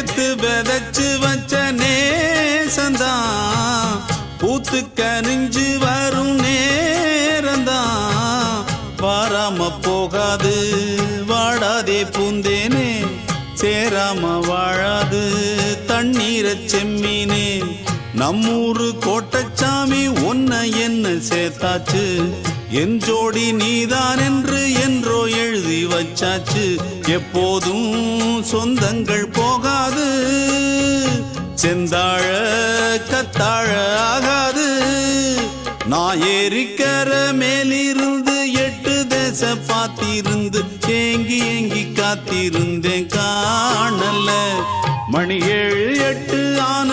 நேத்து விதைச்சு வச்ச நேசந்தான் பூத்து கனிஞ்சு வரும் நேரந்தான் வாராம போகாது வாடாதே பூந்தேனே சேராம வாழாது தண்ணீரை செம்மீனே நம்மூரு கோட்டச்சாமி ஒன்ன என்ன சேர்த்தாச்சு என் ஜோடி நீதான் என்று என்றோ எழுதி வச்சாச்சு எப்போதும் சொந்தங்கள் போகாது செந்தாழ கத்தாழ ஆகாது நான் ஏறிக்கர மேலிருந்து 8 தேச பார்த்திருந்து ஏங்கி ஏங்கி காத்திருந்தேன் காணல மணி 7 8 ஆன